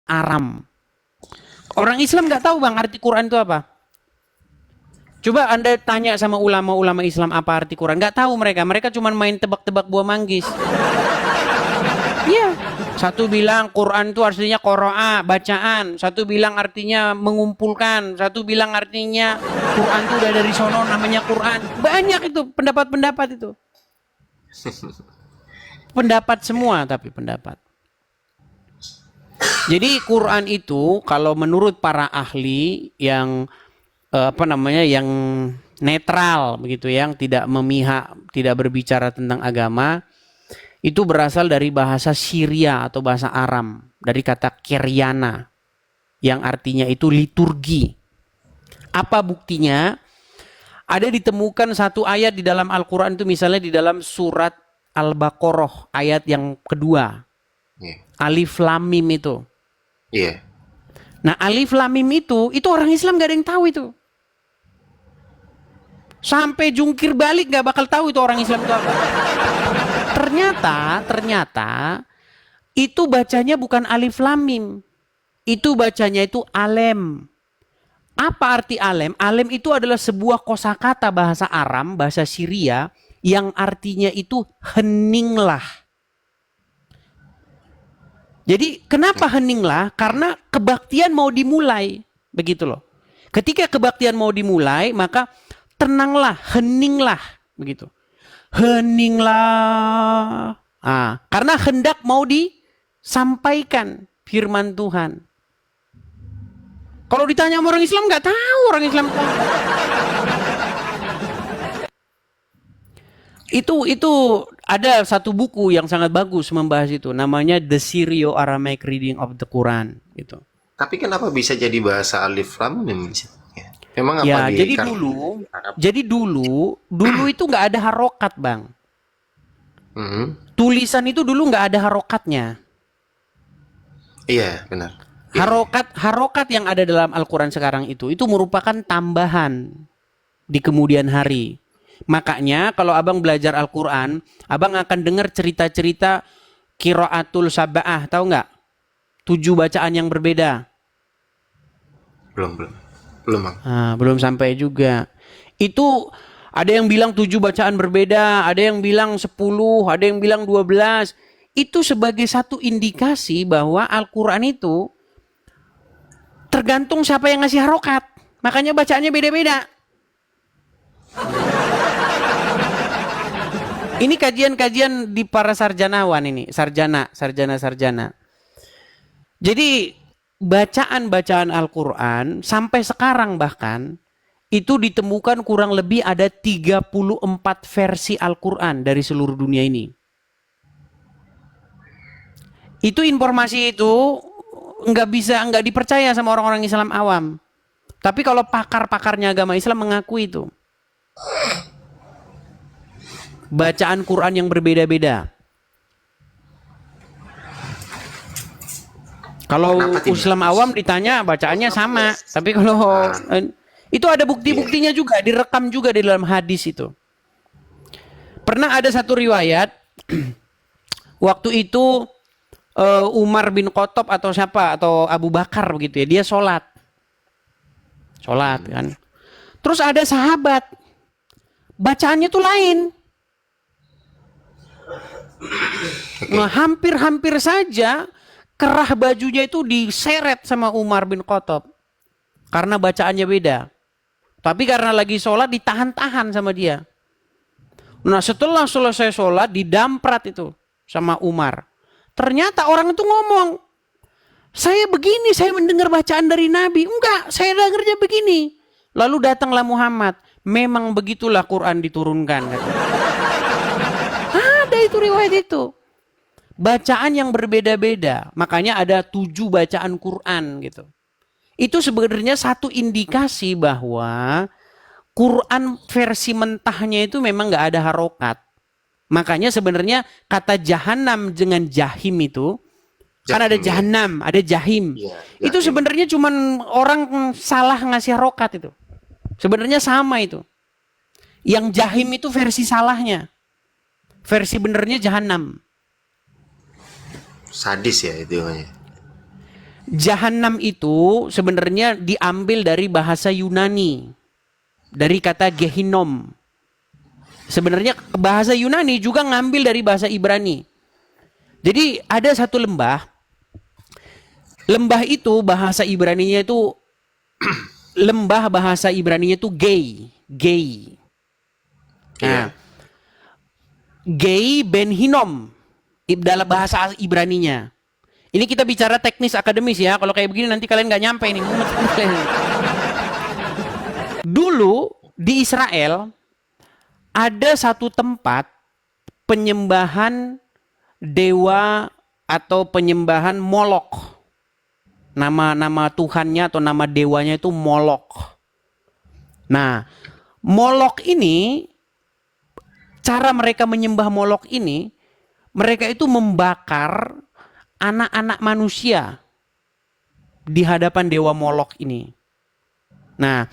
aram. Orang Islam nggak tahu bang arti Quran itu apa. Coba Anda tanya sama ulama-ulama Islam apa arti Quran. Nggak tahu mereka. Mereka cuma main tebak-tebak buah manggis. Iya. Satu bilang Quran itu artinya qiraah, bacaan. Satu bilang artinya mengumpulkan. Satu bilang artinya Quran itu udah dari sono namanya Quran. Banyak itu pendapat-pendapat itu. Pendapat semua tapi pendapat. Jadi Quran itu kalau menurut para ahli yang yang netral begitu, yang tidak memihak, tidak berbicara tentang agama, itu berasal dari bahasa Syria atau bahasa Aram, dari kata kiryana yang artinya itu liturgi. Apa buktinya? Ada ditemukan satu ayat di dalam Al-Quran itu, misalnya di dalam surat Al-Baqarah ayat yang kedua. Alif Lam Mim itu. Iya. Nah, Alif Lam Mim itu orang Islam gak ada yang tahu itu. Sampai jungkir balik gak bakal tahu itu orang Islam itu apa. Ternyata itu bacanya bukan Alif Lam Mim. Itu bacanya itu Alem. Apa arti Alem? Alem itu adalah sebuah kosakata bahasa Aram, bahasa Syria, yang artinya itu heninglah. Jadi kenapa heninglah? Karena kebaktian mau dimulai. Begitu loh. Ketika kebaktian mau dimulai, maka tenanglah, heninglah. Begitu. Heninglah. Karena hendak mau disampaikan firman Tuhan. Kalau ditanya sama orang Islam, nggak tahu orang Islam. Itu ada satu buku yang sangat bagus membahas itu, namanya The Syrio-Aramaic Reading of the Quran gitu. Tapi kenapa bisa jadi bahasa Alif Lam Mim? Memang Ya, apa jadi dulu itu nggak ada harokat bang. Tulisan itu dulu nggak ada harokatnya. Iya, benar. Harokat yang ada dalam Al-Quran sekarang itu merupakan tambahan di kemudian hari. Makanya kalau abang belajar Al-Quran, abang akan dengar cerita-cerita qiraatul sab'ah, tahu nggak? 7 bacaan yang berbeda. Belum, Bang. Belum sampai juga. Itu ada yang bilang 7 bacaan berbeda, ada yang bilang 10, ada yang bilang 12. Itu sebagai satu indikasi bahwa Al-Quran itu tergantung siapa yang ngasih harokat. Makanya bacaannya beda-beda. Ini kajian-kajian di para sarjanawan ini. Sarjana. Jadi bacaan-bacaan Al-Quran sampai sekarang bahkan itu ditemukan kurang lebih ada 34 versi Al-Quran dari seluruh dunia ini. Itu informasi itu nggak dipercaya sama orang-orang Islam awam. Tapi kalau pakar-pakarnya agama Islam mengakui itu. Bacaan Quran yang berbeda-beda. Kalau Islam awam ditanya bacaannya sama, tapi kalau itu ada bukti-buktinya juga, direkam juga di dalam hadis itu. Pernah ada satu riwayat waktu itu Umar bin Khattab atau siapa atau Abu Bakar begitu ya, dia sholat kan. Terus ada sahabat bacaannya tuh lain. Nah, hampir saja kerah bajunya itu diseret sama Umar bin Khattab karena bacaannya beda. Tapi karena lagi sholat ditahan-tahan sama dia. Nah, setelah selesai sholat didamprat itu sama Umar. Ternyata orang itu ngomong, saya begini, saya mendengar bacaan dari Nabi. Enggak, saya dengarnya begini. Lalu datanglah Muhammad. Memang begitulah Quran diturunkan. Ada itu riwayat itu. Bacaan yang berbeda-beda. Makanya ada 7 bacaan Quran gitu. Itu sebenarnya satu indikasi bahwa Quran versi mentahnya itu memang nggak ada harokat. Makanya sebenarnya kata jahanam dengan jahim itu, kan ada jahanam, ada jahim. Ya, itu sebenarnya cuman orang salah ngasih harokat itu. Sebenarnya sama itu. Yang jahim itu versi salahnya. Versi benernya jahanam. Sadis ya itu. Jahanam itu sebenarnya diambil dari bahasa Yunani, dari kata Gehinom. Sebenarnya bahasa Yunani juga ngambil dari bahasa Ibrani. Jadi ada satu lembah. Lembah itu bahasa Ibraninya itu lembah bahasa Ibraninya itu Gay. Gay. Nah, Iya. Gay Ben Hinom dalam bahasa Ibraninya. Ini kita bicara teknis akademis ya. Kalau kayak begini nanti kalian nggak nyampe nih. Dulu di Israel ada satu tempat penyembahan dewa atau penyembahan Molok. Nama Tuhannya atau nama dewanya itu Molok. Nah, Molok ini, cara mereka menyembah Molok ini, mereka itu membakar anak-anak manusia di hadapan dewa Molok ini. Nah,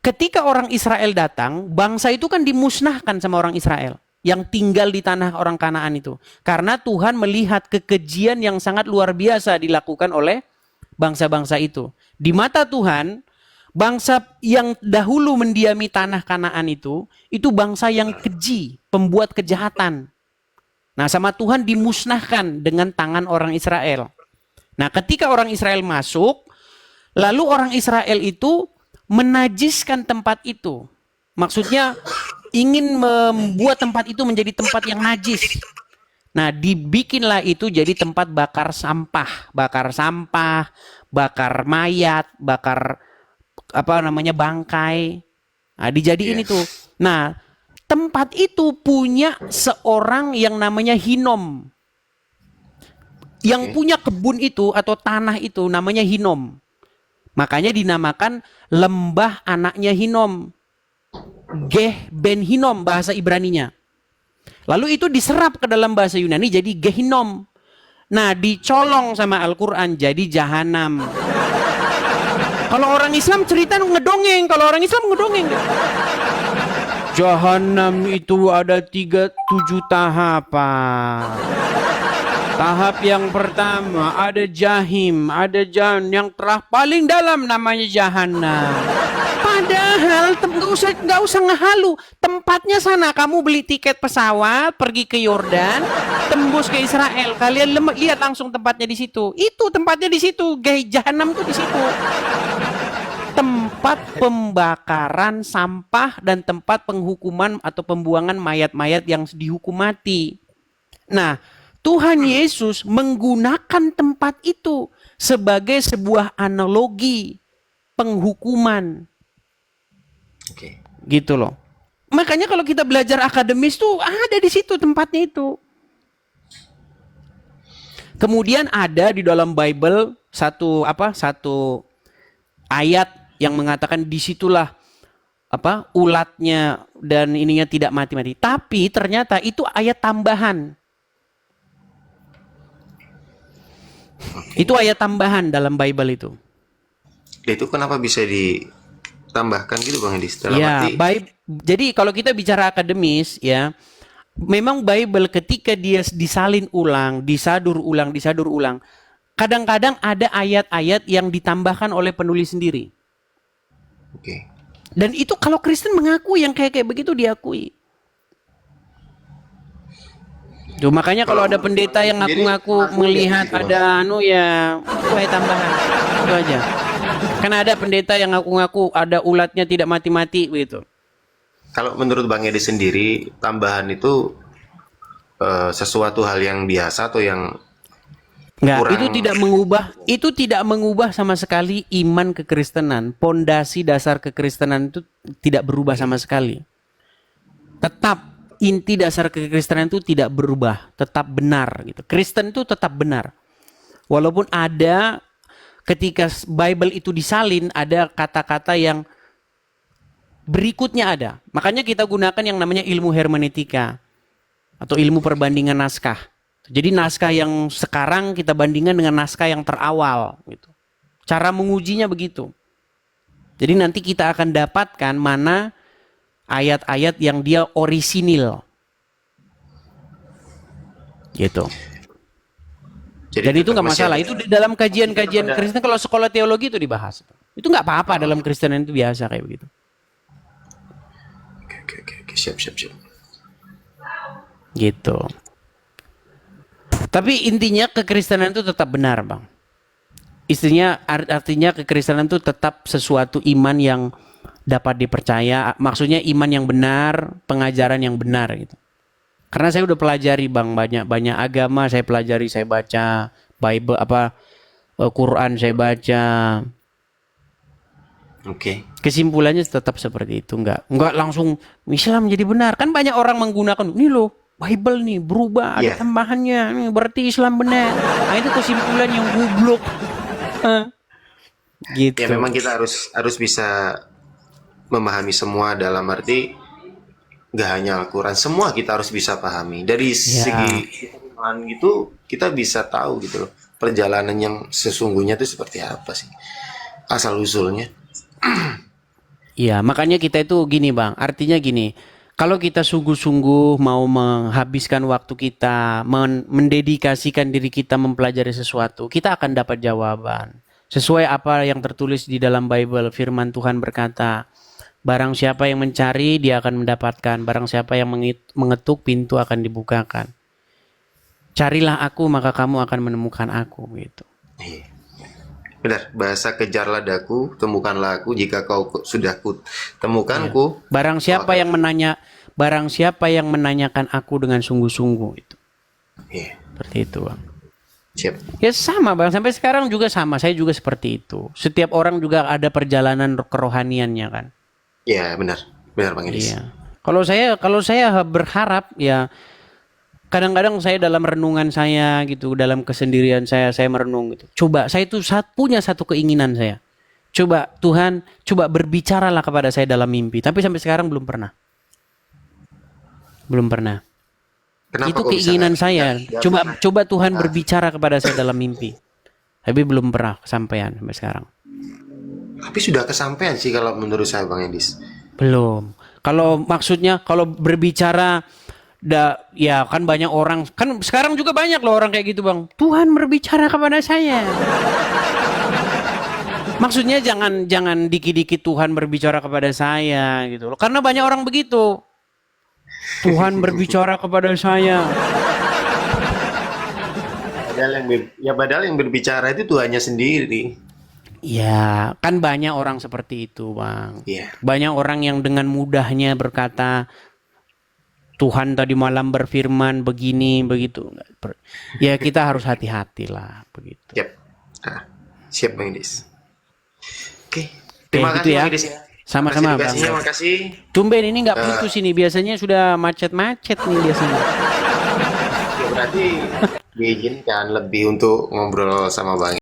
ketika orang Israel datang, bangsa itu kan dimusnahkan sama orang Israel yang tinggal di tanah orang Kanaan itu. Karena Tuhan melihat kekejian yang sangat luar biasa dilakukan oleh bangsa-bangsa itu. Di mata Tuhan, bangsa yang dahulu mendiami tanah Kanaan itu bangsa yang keji, pembuat kejahatan. Nah, sama Tuhan dimusnahkan dengan tangan orang Israel. Nah, ketika orang Israel masuk, lalu orang Israel itu menajiskan tempat itu. Maksudnya ingin membuat tempat itu menjadi tempat yang najis. Nah, dibikinlah itu jadi tempat bakar sampah, bakar mayat, bakar bangkai. Nah, dijadiin itu. Nah, tempat itu punya seorang yang namanya Hinom. Yang punya kebun itu atau tanah itu namanya Hinom. Makanya dinamakan lembah anaknya Hinom. Geh Ben Hinom bahasa Ibraninya. Lalu itu diserap ke dalam bahasa Yunani jadi Gehinom. Nah, dicolong sama Al-Quran jadi Jahanam. Kalau orang Islam cerita ngedongeng. Kalau orang Islam ngedongeng. Jahanam itu ada 7 tahapan. Tahap yang pertama ada Jahim, ada Jahan yang paling dalam namanya Jahanam. Padahal nggak usah ngehalu, tempatnya sana. Kamu beli tiket pesawat, pergi ke Yordan, tembus ke Israel. Kalian lihat langsung tempatnya di situ. Itu tempatnya di situ. Jahanam tuh di situ. Tempat pembakaran sampah dan tempat penghukuman atau pembuangan mayat-mayat yang dihukum mati. Nah, Tuhan Yesus menggunakan tempat itu sebagai sebuah analogi penghukuman. Oke. Gitu loh. Makanya kalau kita belajar akademis tuh ada di situ tempatnya itu. Kemudian ada di dalam Bible satu ayat yang mengatakan disitulah ulatnya dan ininya tidak mati-mati. Tapi ternyata itu ayat tambahan. Itu ayat tambahan dalam Bible itu. Itu kenapa bisa ditambahkan gitu Bang Edi? Dalam Ya, arti jadi kalau kita bicara akademis ya, memang Bible ketika dia disalin ulang, disadur ulang, kadang-kadang ada ayat-ayat yang ditambahkan oleh penulis sendiri. Oke. Dan itu kalau Kristen mengakui yang kayak begitu diakui. Tuh, makanya kalau ada pendeta yang ngaku-ngaku melihat ada itu ayat tambahan. Itu aja. Karena ada pendeta yang ngaku-ngaku ada ulatnya tidak mati-mati begitu. Kalau menurut Bang Edi sendiri, tambahan itu sesuatu hal yang biasa atau yang Enggak, itu tidak mengubah sama sekali iman kekristenan. Pondasi dasar kekristenan itu tidak berubah sama sekali. Tetap inti dasar kekristenan itu tidak berubah, tetap benar gitu. Kristen itu tetap benar. Walaupun ada ketika Bible itu disalin ada kata-kata yang berikutnya ada. Makanya kita gunakan yang namanya ilmu hermeneutika atau ilmu perbandingan naskah. Jadi naskah yang sekarang kita bandingkan dengan naskah yang terawal gitu. Cara mengujinya begitu. Jadi nanti kita akan dapatkan mana ayat-ayat yang dia orisinil. Gitu. Jadi Dan itu tetap nggak masih masalah. ada. Itu di dalam kajian-kajian ada. Kristen kalau sekolah teologi itu dibahas. Itu nggak apa-apa dalam Kristen itu biasa kayak begitu. Oke. Siap. Gitu. Tapi intinya kekristenan itu tetap benar, Bang. Artinya kekristenan itu tetap sesuatu iman yang dapat dipercaya. Maksudnya iman yang benar, pengajaran yang benar gitu. Karena saya udah pelajari, Bang, banyak agama saya pelajari, saya baca Bible Quran saya baca. Oke. Kesimpulannya tetap seperti itu, enggak langsung Islam jadi benar. Kan banyak orang menggunakan ini loh, Bible nih berubah, ada Iya. tambahannya, nih berarti Islam benar. Nah, itu kesimpulan yang goblok. Gitu. Ya memang kita harus bisa memahami semua dalam arti nggak hanya Al-Quran, semua kita harus bisa pahami. Dari segi iman gitu, kita bisa tahu gitu loh perjalanan yang sesungguhnya itu seperti apa sih, asal usulnya. Iya, makanya kita itu gini, Bang. Artinya gini, kalau kita sungguh-sungguh mau menghabiskan waktu kita, mendedikasikan diri kita mempelajari sesuatu, kita akan dapat jawaban. Sesuai apa yang tertulis di dalam Bible, firman Tuhan berkata, barang siapa yang mencari, dia akan mendapatkan. Barang siapa yang mengetuk, pintu akan dibukakan. Carilah aku, maka kamu akan menemukan aku. Gitu. Iya. Benar, bahasa kejarlah daku, temukanlah aku, jika kau sudah temukanku. Barang siapa yang menanyakan aku dengan sungguh-sungguh itu. Iya. Seperti itu, Bang. Siap. Ya sama, Bang, sampai sekarang juga sama. Saya juga seperti itu. Setiap orang juga ada perjalanan kerohaniannya kan. Ya benar Bang Edis. Iya. Kalau saya berharap ya kadang-kadang saya dalam renungan saya gitu, dalam kesendirian saya merenung gitu. Coba saya itu punya satu keinginan saya. Coba Tuhan, coba berbicaralah kepada saya dalam mimpi. Tapi sampai sekarang belum pernah. Kenapa Itu kok bisa keinginan nggak- saya. nggak- Coba Tuhan berbicara kepada saya dalam mimpi. Tapi belum pernah kesampaian sampai sekarang. Tapi sudah kesampaian sih kalau menurut saya Bang Edis. Belum. Kalau maksudnya kalau berbicara ya kan banyak orang, kan sekarang juga banyak loh orang kayak gitu, Bang. Tuhan berbicara kepada saya. Maksudnya jangan dikit-dikit Tuhan berbicara kepada saya gitu loh. Karena banyak orang begitu. Tuhan berbicara kepada saya. Padahal yang berbicara itu Tuhannya sendiri. Ya, kan banyak orang seperti itu, Bang. Iya. Banyak orang yang dengan mudahnya berkata, Tuhan tadi malam berfirman begini, begitu. Ya kita harus hati-hati lah, begitu. Siap. Nah, siap Bang Edis. Oke. Oke, Terima gitu kasih ya. Bang Edis ya. Sama-sama, Bang. Edukasinya, makasih. Tumben ini nggak putus ini, biasanya sudah macet-macet nih biasanya. Ya berarti diizinkan lebih untuk ngobrol sama Bang